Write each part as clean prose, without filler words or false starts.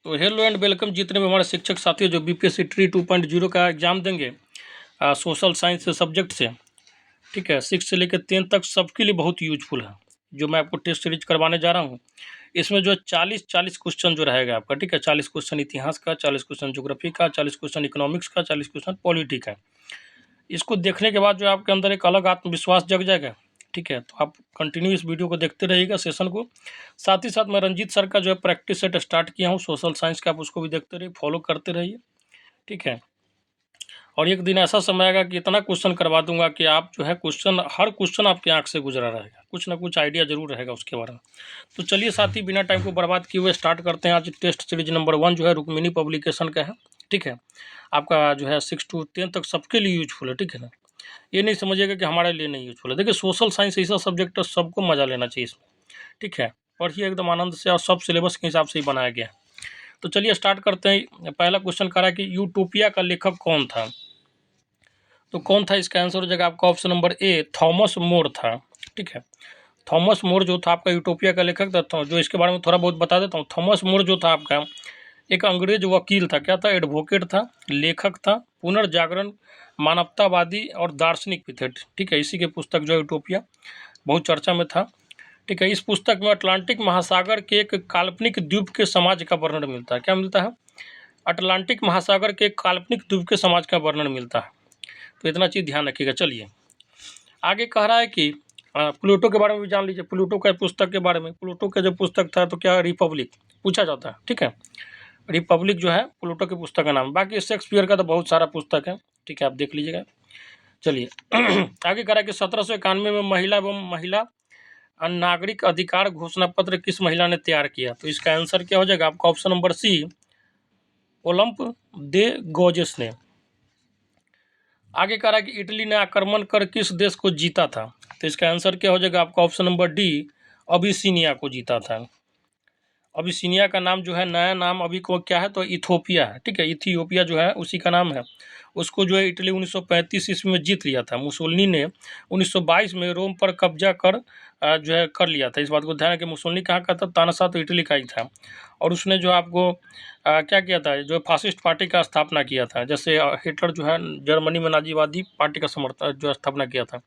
तो hello and welcome जितने भी हमारे शिक्षक साथी हैं जो बीपीएससी ट्री 2.0 का एग्ज़ाम देंगे सोशल साइंस सब्जेक्ट से, ठीक है, 6 से लेकर 10 तक सबके लिए बहुत यूजफुल है जो मैं आपको टेस्ट सीरीज करवाने जा रहा हूँ। इसमें जो 40 क्वेश्चन जो रहेगा आपका, ठीक है, 40 क्वेश्चन इतिहास का, 40 क्वेश्चन ज्योग्राफी का, 40 क्वेश्चन इकोनॉमिक्स का, 40 क्वेश्चन पॉलिटी का। इसको देखने के बाद जो आपके अंदर एक अलग आत्मविश्वास जग जाएगा, ठीक है। तो आप कंटिन्यू इस वीडियो को देखते रहिएगा सेशन को। साथ ही साथ मैं रंजीत सर का जो है प्रैक्टिस सेट स्टार्ट किया हूँ सोशल साइंस का, आप उसको भी देखते रहिए, फॉलो करते रहिए, ठीक है। और एक दिन ऐसा समय आएगा कि इतना क्वेश्चन करवा दूंगा कि आप जो है क्वेश्चन, हर क्वेश्चन आपकी आंख से गुजरा रहेगा, कुछ ना कुछ आइडिया जरूर रहेगा उसके बारे में। तो चलिए साथी, बिना टाइम को बर्बाद किए हुए स्टार्ट करते हैं। आज टेस्ट सीरीज नंबर 1 जो है रुक्मिणी पब्लिकेशन का है, ठीक है। आपका जो है 6 to 10 तक सबके लिए यूजफुल है, ठीक है ना। ये नहीं समझिएगा कि हमारे लिए नहीं यूजफुल है। देखिए सोशल साइंस ऐसा सब्जेक्ट है, सबको मजा लेना चाहिए इसमें, ठीक है। पढ़िए एकदम आनंद से, और सब सिलेबस के हिसाब से ही बनाया गया है। तो चलिए स्टार्ट करते हैं। पहला क्वेश्चन कह रहा है कि यूटोपिया का लेखक कौन था। तो कौन था, इसका आंसर हो जाएगा आपका ऑप्शन नंबर ए, थॉमस मोर था, ठीक है। थॉमस मोर जो था आपका यूटोपिया का लेखक था। तो जो इसके बारे में थोड़ा बहुत बता देता हूँ। थॉमस मोर जो था आपका एक अंग्रेज वकील था, क्या था, एडवोकेट था, लेखक था, पुनर्जागरण, मानवतावादी और दार्शनिक भी थे, ठीक है। इसी के पुस्तक जो है यूटोपिया बहुत चर्चा में था, ठीक है। इस पुस्तक में अटलांटिक महासागर के एक काल्पनिक द्वीप के समाज का वर्णन मिलता है। क्या मिलता है, अटलांटिक महासागर के एक काल्पनिक द्वीप के समाज का वर्णन मिलता है। तो इतना चीज़ ध्यान रखिएगा। चलिए आगे कह रहा है कि प्लूटो के बारे में भी जान लीजिए, प्लूटो का पुस्तक के बारे में। प्लूटो का जो पुस्तक था तो क्या, रिपब्लिक पूछा जाता है, ठीक है। रिपब्लिक जो है प्लूटो की पुस्तक का नाम। बाकी शेक्सपियर का तो बहुत सारा पुस्तक है, ठीक है, आप देख लीजिएगा। चलिए आगे कह रहा है कि 1791 में महिला नागरिक अधिकार घोषणा पत्र किस महिला ने तैयार किया। तो इसका आंसर क्या हो जाएगा आपका ऑप्शन नंबर सी, ओलंप दे गोजेस ने। आगे कह रहा है कि इटली ने आक्रमण कर किस देश को जीता था। तो इसका आंसर क्या हो जाएगा आपका ऑप्शन नंबर डी, अबिसिनिया को जीता था। अबिसिनिया का नाम जो है, नया नाम अभी को क्या है, तो इथोपिया है, ठीक है। इथियोपिया जो है उसी का नाम है। उसको जो है इटली 1935 ईस्वी में जीत लिया था। मुसोलिनी ने 1922 में रोम पर कब्जा कर जो है कर लिया था। इस बात को ध्यान है कि मुसोलिनी कहाँ का था, तानाशाह तो इटली का ही था। और उसने जो आपको क्या किया था, जो फासिस्ट पार्टी का स्थापना किया था। जैसे हिटलर जो है जर्मनी में नाजीवादी पार्टी का समर्थन जो स्थापना किया था।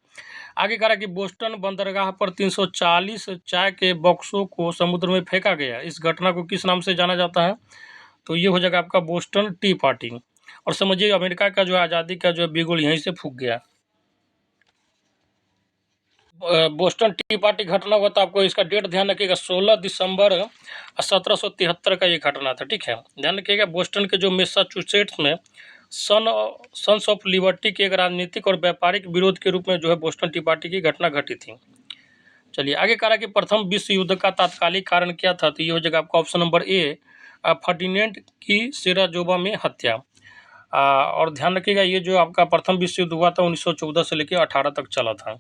आगे कह रहा है कि बोस्टन बंदरगाह पर 340 चाय के बॉक्सों को समुद्र में फेंका गया। इस घटना को किस नाम से जाना जाता है। तो ये हो जाएगा आपका बोस्टन टी पार्टी। और समझिए अमेरिका का जो आज़ादी का जो बिगुल यहीं से फूक गया। बोस्टन टी पार्टी घटना हुआ था, आपको इसका डेट ध्यान रखिएगा, 16 दिसंबर 1773 का ये घटना था, ठीक है। ध्यान रखिएगा बोस्टन के जो मैसाचुसेट्स में सन्स ऑफ लिबर्टी के एक राजनीतिक और व्यापारिक विरोध के रूप में जो है बोस्टन टी पार्टी की घटना घटी थी। चलिए आगे कह रहा है कि प्रथम विश्व युद्ध का तात्कालिक कारण क्या था। तो ये हो जाएगा आपका ऑप्शन नंबर ए, फर्डिनेंड की सेराजोवा में हत्या। और ध्यान रखिएगा ये जो आपका प्रथम विश्व युद्ध हुआ था 1914 से लेकर 18 तक चला था।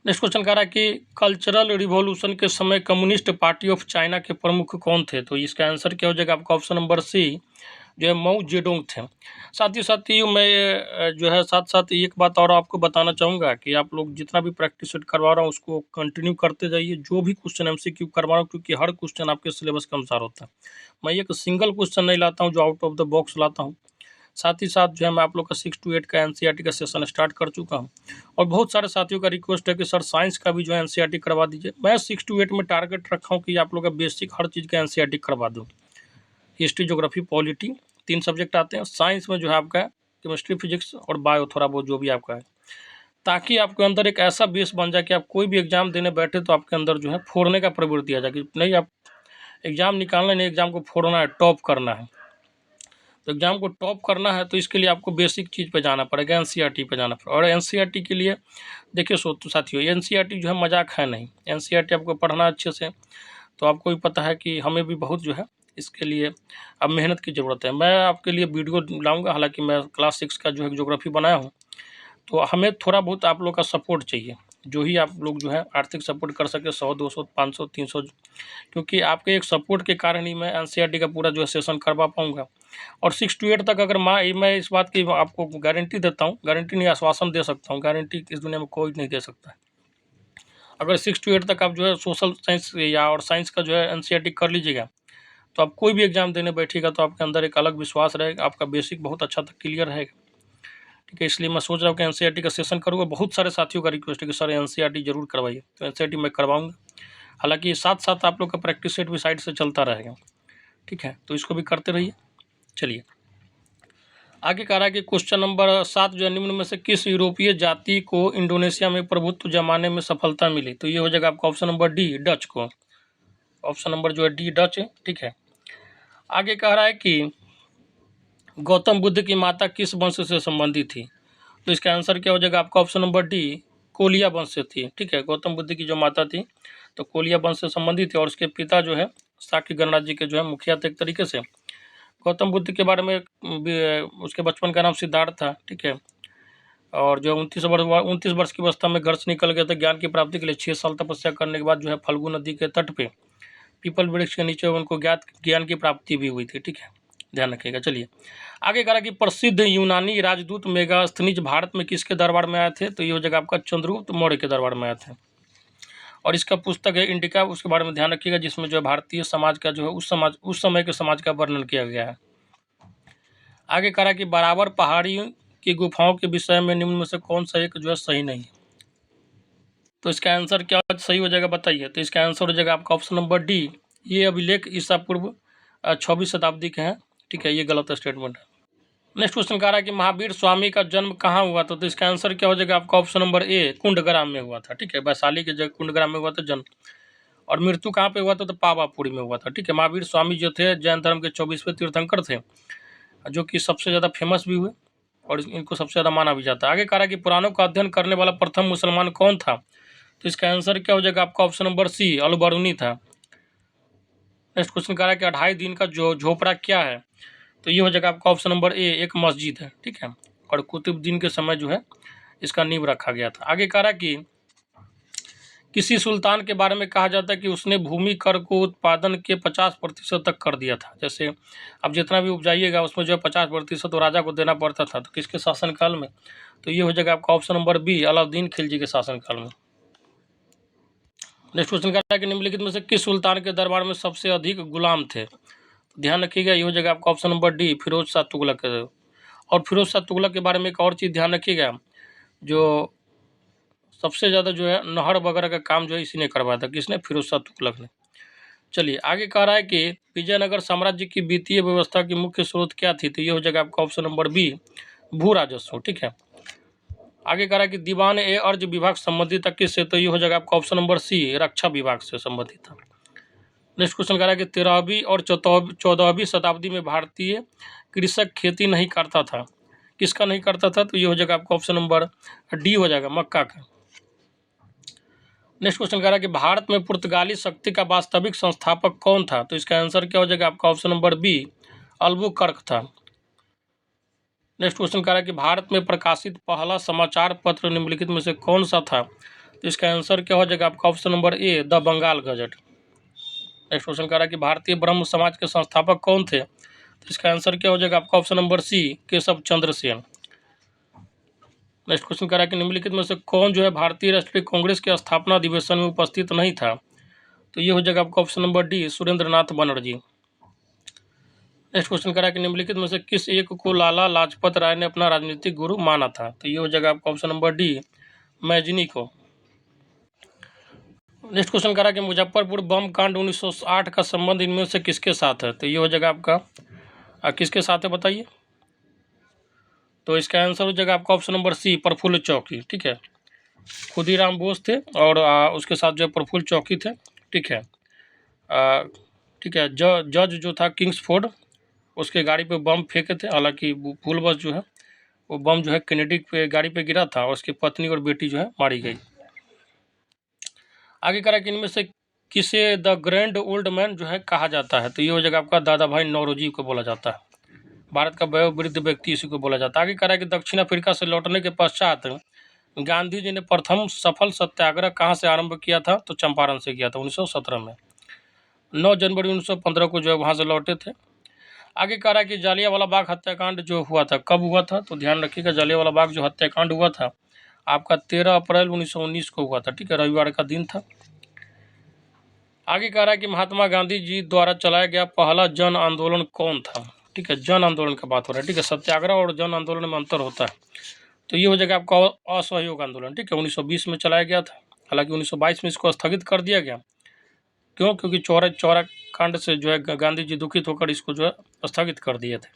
नेक्स्ट क्वेश्चन कह रहा है कि कल्चरल रिवॉल्यूशन के समय कम्युनिस्ट पार्टी ऑफ चाइना के प्रमुख कौन थे। तो इसका आंसर क्या हो जाएगा आपका ऑप्शन नंबर सी, जो है माओ जेडोंग थे। साथ ही मैं जो है साथ एक बात और आपको बताना चाहूँगा कि आप लोग जितना भी प्रैक्टिस सेट करवा रहा हूँ उसको कंटिन्यू करते जाइए। जो भी क्वेश्चन एमसीक्यू करवा रहा हूँ, क्योंकि हर क्वेश्चन आपके सिलेबस के अनुसार होता है। मैं एक सिंगल क्वेश्चन नहीं लाता हूँ जो आउट ऑफ द बॉक्स लाता हूँ। साथ ही साथ जो है मैं आप लोग का 6 to 8 का एनसीईआरटी का सेशन स्टार्ट कर चुका हूँ। और बहुत सारे साथियों का रिक्वेस्ट है कि सर साइंस का भी जो है एनसीईआरटी करवा दीजिए। मैं 6 to 8 में टारगेट रखा हूँ कि आप लोग का बेसिक हर चीज़ का एनसीईआरटी करवा दूँ। हिस्ट्री, ज्योग्राफी, पॉलिटी 3 सब्जेक्ट आते हैं। साइंस में जो है आपका केमिस्ट्री, फिजिक्स और बायो थोड़ा बहुत जो भी आपका है, ताकि आपके अंदर एक ऐसा बेस बन जाए कि आप कोई भी एग्जाम देने बैठे तो आपके अंदर जो है फोड़ने का प्रवृत्ति आ जाए कि नहीं, आप एग्जाम निकालना नहीं, एग्जाम को फोड़ना है, टॉप करना है। तो एग्जाम को टॉप करना है तो इसके लिए आपको बेसिक चीज़ पे जाना पड़ेगा, एनसीईआरटी पे जाना पड़ेगा। और एनसीईआरटी के लिए देखिए साथियों, एनसीईआरटी जो है मजाक है नहीं। एनसीईआरटी आपको पढ़ना अच्छे से, तो आपको भी पता है कि हमें भी बहुत जो है इसके लिए अब मेहनत की ज़रूरत है। मैं आपके लिए वीडियो लाऊंगा, हालांकि मैं क्लास 6 का जो है ज्योग्राफी बनाया हूँ, तो हमें थोड़ा बहुत आप लोग का सपोर्ट चाहिए। जो ही आप लोग जो है आर्थिक सपोर्ट कर सके, 100, 200, 500, 300, क्योंकि आपके एक सपोर्ट के कारण ही मैं एनसीईआरटी का पूरा जो है सेशन करवा पाऊँगा। और 6 to 8 तक अगर मैं इस बात की आपको गारंटी देता हूँ, गारंटी नहीं आश्वासन दे सकता हूँ, गारंटी इस दुनिया में कोई नहीं दे सकता है। अगर 6 to 8 तक आप जो है सोशल साइंस या और साइंस का जो है एनसीईआरटी कर लीजिएगा तो आप कोई भी एग्ज़ाम देने बैठिएगा तो आपके अंदर एक अलग विश्वास रहेगा, आपका बेसिक बहुत अच्छा तक क्लियर रहेगा। ठीक है, इसलिए मैं सोच रहा हूँ कि एनसीईआरटी का सेशन करूँगा। बहुत सारे साथियों का रिक्वेस्ट है कि सर एनसीईआरटी जरूर करवाइए, तो एनसीईआरटी मैं करवाऊँगा। हालाँकि साथ साथ आप लोग का प्रैक्टिस सेट भी साइड से चलता रहेगा। ठीक है, तो इसको भी करते रहिए। चलिए आगे कह रहा है कि क्वेश्चन नंबर 7 जो है, निम्न में से किस यूरोपीय जाति को इंडोनेशिया में प्रभुत्व जमाने में सफलता मिली? तो ये हो जाएगा आपका ऑप्शन नंबर डी, डच को। ऑप्शन नंबर जो है डी, डच है। ठीक है, आगे कह रहा है कि गौतम बुद्ध की माता किस वंश से संबंधित थी? तो इसका आंसर क्या हो जाएगा आपका ऑप्शन नंबर डी, कोलिया वंश से थी। ठीक है, गौतम बुद्ध की जो माता थी तो कोलिया वंश से संबंधित थी, और उसके पिता जो है शाक्य गणराज्य के जो है मुखिया थे एक तरीके से। गौतम बुद्ध के बारे में उसके बचपन का नाम सिद्धार्थ था। ठीक है, और जो 29 वर्ष की अवस्था में घर से निकल गए थे ज्ञान की प्राप्ति के लिए। 6 साल तपस्या करने के बाद जो है फल्गु नदी के तट पे पीपल वृक्ष के नीचे उनको ज्ञान की प्राप्ति भी हुई थी। ठीक है, ध्यान रखिएगा। चलिए आगे कहा कि प्रसिद्ध यूनानी राजदूत मेगास्थनीज भारत में किसके दरबार में आए थे? तो ये हो जाएगा आपका चंद्रगुप्त मौर्य के दरबार में आए थे। और इसका पुस्तक है इंडिका, उसके बारे में ध्यान रखिएगा, जिसमें जो है भारतीय समाज का जो है उस समय के समाज का वर्णन किया गया है। आगे कहा कि बराबर पहाड़ी की गुफाओं के विषय में निम्न में से कौन सा एक जो है सही नहीं है? तो इसका आंसर क्या सही हो जाएगा बताइए? तो इसका आंसर हो जाएगा आपका ऑप्शन नंबर डी, ये अभिलेख ईसा पूर्व 26 शताब्दी के हैं। ठीक है, ये गलत स्टेटमेंट है। नेक्स्ट क्वेश्चन कह रहा है कि महावीर स्वामी का जन्म कहाँ हुआ था? तो इसका आंसर क्या हो जाएगा आपका ऑप्शन नंबर ए, कुंडग्राम में हुआ था। ठीक है, वैशाली के जगह कुंडग्राम में हुआ था जन्म। और मृत्यु कहाँ पे हुआ था? तो पावापुरी में हुआ था। ठीक है, महावीर स्वामी जो थे जैन धर्म के 24वें तीर्थंकर थे, जो कि सबसे ज़्यादा फेमस भी हुए और इनको सबसे ज़्यादा माना भी जाता है। आगे कह रहा है कि पुराणों का अध्ययन करने वाला प्रथम मुसलमान कौन था? तो इसका आंसर क्या हो जाएगा आपका ऑप्शन नंबर सी, अल-बरूनी था। नेक्स्ट क्वेश्चन कह रहा है कि 2.5 दिन का जो झोपड़ा क्या है? तो ये हो जाएगा आपका ऑप्शन नंबर ए, एक मस्जिद है। ठीक है, और कुतुबुद्दीन के समय जो है इसका नींव रखा गया था। आगे कह रहा है कि किसी सुल्तान के बारे में कहा जाता है कि उसने भूमि कर को उत्पादन के 50% तक कर दिया था। जैसे अब जितना भी उपजाइएगा उसमें जो है 50% तो राजा को देना पड़ता था। तो किसके शासनकाल में? तो ये हो जाएगा आपका option number B, Alauddin Khilji के शासनकाल में। नेक्स्ट क्वेश्चन कह रहा है कि निम्नलिखित में से किस सुल्तान के दरबार में सबसे अधिक गुलाम थे? ध्यान रखिएगा, ये हो जाएगा आपका option number D, Firoz Shah Tughlaq. और फिरोज शाह तुगलक के बारे में एक और चीज़ ध्यान रखिएगा, जो सबसे ज़्यादा जो है नहर वगैरह का काम जो है इसी ने करवाया था। किसने? फिरोज शाह तुगलक ने। चलिए आगे कह रहा है कि विजयनगर साम्राज्य की वित्तीय व्यवस्था की मुख्य स्रोत क्या थी? तो ये हो जाएगा आपका ऑप्शन नंबर बी, भू राजस्व। ठीक है, आगे कह रहा है कि दीवान ए अर्ज विभाग संबंधित था किससे? तो ये हो जाएगा आपका ऑप्शन नंबर सी, रक्षा विभाग से संबंधित था। नेक्स्ट क्वेश्चन कह रहा है कि 13वीं और 14वीं शताब्दी में भारतीय कृषक खेती नहीं करता था। किसका नहीं करता था? तो ये हो जाएगा आपका ऑप्शन नंबर डी हो जाएगा, मक्का का। नेक्स्ट क्वेश्चन कह रहा है कि भारत में पुर्तगाली शक्ति का वास्तविक संस्थापक कौन था? तो इसका आंसर क्या हो जाएगा आपका ऑप्शन नंबर बी, अल्बुकर्क था। नेक्स्ट क्वेश्चन कह रहा है कि भारत में प्रकाशित पहला समाचार पत्र निम्नलिखित में से कौन सा था? तो इसका आंसर क्या हो जाएगा आपका option number A, the Bengal gazette. Next question कह रहा है कि भारतीय ब्रह्म समाज के संस्थापक कौन थे? तो इसका आंसर क्या हो जाएगा आपका option number C, Keshav Chandra Sen. Next question कह रहा है कि निम्नलिखित में से कौन जो है भारतीय राष्ट्रीय कांग्रेस के स्थापना अधिवेशन में उपस्थित नहीं था? तो ये हो जाएगा आपका ऑप्शन नंबर डी, सुरेंद्र नाथ बनर्जी। नेक्स्ट क्वेश्चन कह रहा है कि निम्नलिखित में से किस एक को लाला लाजपत राय ने अपना राजनीतिक गुरु माना था? तो ये हो जाएगा आपका ऑप्शन नंबर डी, मैजिनी को। नेक्स्ट क्वेश्चन कह रहा है कि मुजफ्फरपुर बम कांड 1908 का संबंध इनमें से किसके साथ है? तो ये हो जाएगा आपका किसके साथ है बताइए? तो इसका आंसर हो जाएगा आपका ऑप्शन नंबर सी, प्रफुल्ल चौकी। ठीक है, खुदीराम बोस थे और उसके साथ जो प्रफुल्ल चौकी थे। ठीक है, ठीक है, जज जो था किंग्सफोर्ड, उसके गाड़ी पे बम फेंके थे। हालांकि भूलवश जो है वो बम जो है कैनेडी पे गाड़ी पे गिरा था और उसकी पत्नी और बेटी जो है मारी गई। आगे कह रहा है कि इनमें से किसे द ग्रैंड ओल्ड मैन जो है कहा जाता है? तो ये हो जाएगा आपका दादा भाई नौरोजी को बोला जाता है। भारत का वयोवृद्ध व्यक्ति इसी को बोला जाता है। आगे कह रहा है कि दक्षिण अफ्रीका से लौटने के पश्चात गांधी जी ने प्रथम सफल सत्याग्रह कहाँ से आरंभ किया था? तो चंपारण से किया था 1917 में। 9 जनवरी 1915 को जो है वहाँ से लौटे थे। आगे कह रहा है कि जालियांवाला बाग हत्याकांड जो हुआ था कब हुआ था? तो ध्यान रखिएगा, जालियांवाला बाग जो हत्याकांड हुआ था आपका 13 अप्रैल 1919 को हुआ था। ठीक है, रविवार का दिन था। आगे कह रहा है कि महात्मा गांधी जी द्वारा चलाया गया पहला जन आंदोलन कौन था। ठीक है, जन आंदोलन का बात हो रहा है। ठीक है, सत्याग्रह और जन आंदोलन में अंतर होता है। तो ये हो जाएगा आपका असहयोग आंदोलन। ठीक है, 1920 में चलाया गया था। हालांकि 1922 में इसको स्थगित कर दिया गया। क्यों? क्योंकि चौरा चौरा कांड से जो है गांधी जी दुखित होकर इसको जो है स्थगित कर दिए थे।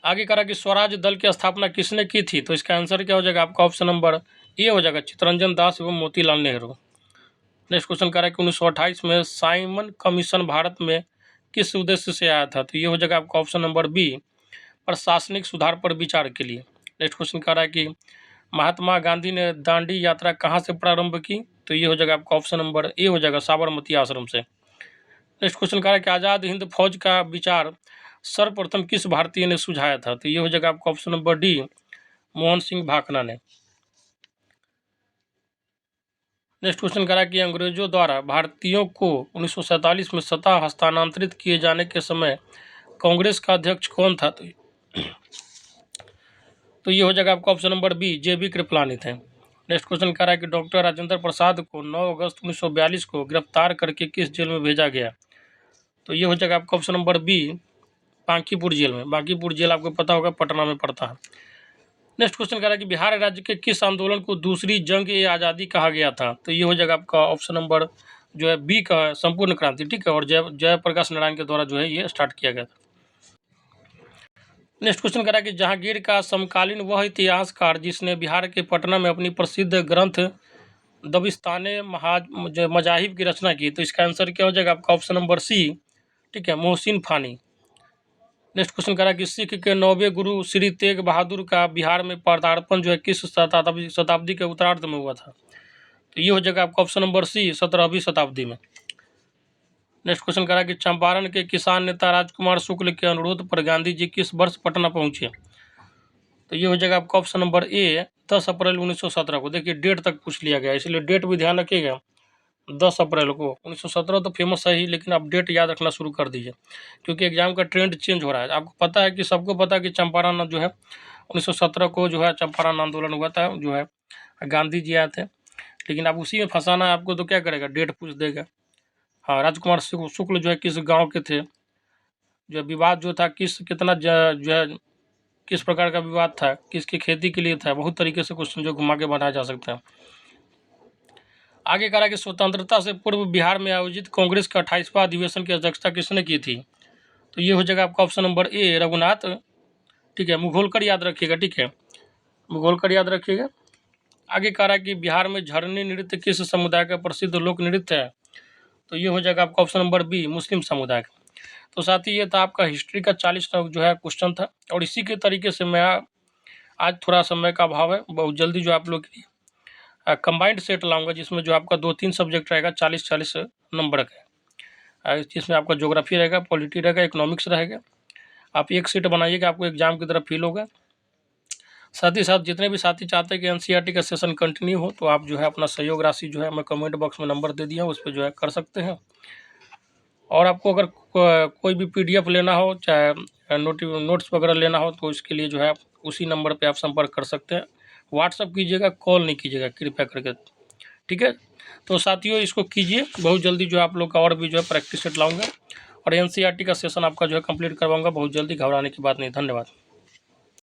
आगे करा कि स्वराज दल की स्थापना किसने की थी। तो इसका आंसर क्या हो जाएगा आपका ऑप्शन नंबर ए हो जाएगा, चित्तरंजन दास एवं मोतीलाल नेहरू। नेक्स्ट क्वेश्चन कह रहा है कि 1928 में साइमन कमीशन भारत में किस उद्देश्य से आया था। तो ये हो जाएगा आपका ऑप्शन नंबर बी, प्रशासनिक सुधार पर विचार के लिए। नेक्स्ट क्वेश्चन कह रहा है कि महात्मा गांधी ने दांडी यात्रा कहाँ से प्रारंभ की। तो ये हो जाएगा आपका ऑप्शन नंबर ए हो जाएगा, साबरमती आश्रम से। नेक्स्ट क्वेश्चन कह रहा है कि आज़ाद हिंद फौज का विचार सर्वप्रथम किस भारतीय ने सुझाया था। तो ये हो जाएगा आपका option number D, Mohan Singh Bhakna ने। नेक्स्ट क्वेश्चन करा कि अंग्रेजों द्वारा भारतीयों को 1947 में सत्ता हस्तांतरित किए जाने के समय कांग्रेस का अध्यक्ष कौन था। तो ये हो जाएगा आपका option number B, JB Kripalani थे। नेक्स्ट क्वेश्चन कह रहा है कि डॉक्टर राजेंद्र प्रसाद को 9 अगस्त 1942 को गिरफ्तार करके किस जेल में भेजा गया। तो ये हो जाएगा आपका option number B, Bankipur jail में। बांकीपुर जेल आपको पता होगा पटना में पड़ता है। नेक्स्ट क्वेश्चन कह रहा है कि बिहार राज्य के किस आंदोलन को दूसरी जंग ए आज़ादी कहा गया था। तो ये हो जाएगा आपका ऑप्शन नंबर जो है बी का है, संपूर्ण क्रांति। ठीक है, और जयप्रकाश नारायण के द्वारा जो है ये स्टार्ट किया गया था। नेक्स्ट क्वेश्चन कह रहा है कि जहांगीर का समकालीन वह इतिहासकार जिसने बिहार के पटना में अपनी प्रसिद्ध ग्रंथ दबिस्ताने मजाहिब की रचना की। तो इसका आंसर क्या हो जाएगा आपका ऑप्शन नंबर सी, ठीक है, मोहसिन फानी। नेक्स्ट क्वेश्चन कह रहा है कि सिख के 9वें गुरु श्री तेग बहादुर का बिहार में पदार्पण जो है किस शताब्दी के उत्तरार्ध में हुआ था। तो ये हो जाएगा आपका ऑप्शन नंबर सी, 17वीं शताब्दी में। नेक्स्ट क्वेश्चन कह रहा है कि चंपारण के किसान नेता राजकुमार शुक्ल के अनुरोध पर गांधी जी किस वर्ष पटना पहुंचे। तो ये हो जाएगा आपका ऑप्शन नंबर ए, 10 अप्रैल 1917 को। देखिए डेट तक पूछ लिया गया, इसलिए डेट भी ध्यान रखिएगा। 10 अप्रैल को 1917 तो फेमस है ही, लेकिन आप डेट याद रखना शुरू कर दीजिए, क्योंकि एग्जाम का ट्रेंड चेंज हो रहा है। आपको पता है कि सबको पता है कि चंपारण जो है 1917 को जो है चंपारण आंदोलन हुआ था, जो है गांधी जी आए थे। लेकिन अब उसी में फंसाना है आपको, तो क्या करेगा, डेट पूछ देगा। हाँ, राजकुमार शुक्ल जो है किस गाँव के थे, जो विवाद जो था कितना जो है किस प्रकार का विवाद था, किसकी खेती के लिए था, बहुत तरीके से क्वेश्चन जो घुमा के बनाया जा सकता है। आगे कह रहा है कि स्वतंत्रता से पूर्व बिहार में आयोजित कांग्रेस का 28वां अधिवेशन की अध्यक्षता किसने की थी। तो ये हो जाएगा आपका ऑप्शन नंबर ए, रघुनाथ। ठीक है, मुघोलकर याद रखिएगा। ठीक है, मुघोलकर याद रखिएगा। आगे कह रहा है कि बिहार में झरनी नृत्य किस समुदाय का प्रसिद्ध लोक नृत्य है। तो ये हो जाएगा आपका ऑप्शन नंबर बी, मुस्लिम समुदाय का। तो साथ ही ये था आपका हिस्ट्री का 40 जो है क्वेश्चन था, और इसी के तरीके से मैं आज थोड़ा समय का अभाव है, बहुत जल्दी जो आप लोग के लिए कंबाइंड सेट लाऊंगा, जिसमें जो आपका 2-3 सब्जेक्ट रहेगा 40-40 नंबर का, जिसमें आपका ज्योग्राफी रहेगा, पॉलिटी रहेगा, इकोनॉमिक्स रहेगा। आप एक सेट बनाइएगा, आपको एग्जाम की तरफ फील होगा। साथ ही साथ जितने भी साथी चाहते हैं कि NCERT का सेशन कंटिन्यू हो, तो आप जो है अपना सहयोग राशि जो है मैं कमेंट बॉक्स में नंबर दे दिया हूँ, उस पर जो है कर सकते हैं। और आपको अगर कोई भी PDF लेना हो, चाहे नोट्स वगैरह लेना हो, तो इसके लिए जो है उसी नंबर पे आप संपर्क कर सकते हैं। व्हाट्सअप कीजिएगा, कॉल नहीं कीजिएगा कृपया करके। ठीक है, तो साथियों इसको कीजिए, बहुत जल्दी जो आप लोग का और भी जो है प्रैक्टिस सेट लाऊंगा, और NCERT का सेशन आपका जो है कंप्लीट करवाऊंगा बहुत जल्दी, घबराने की बात नहीं। धन्यवाद।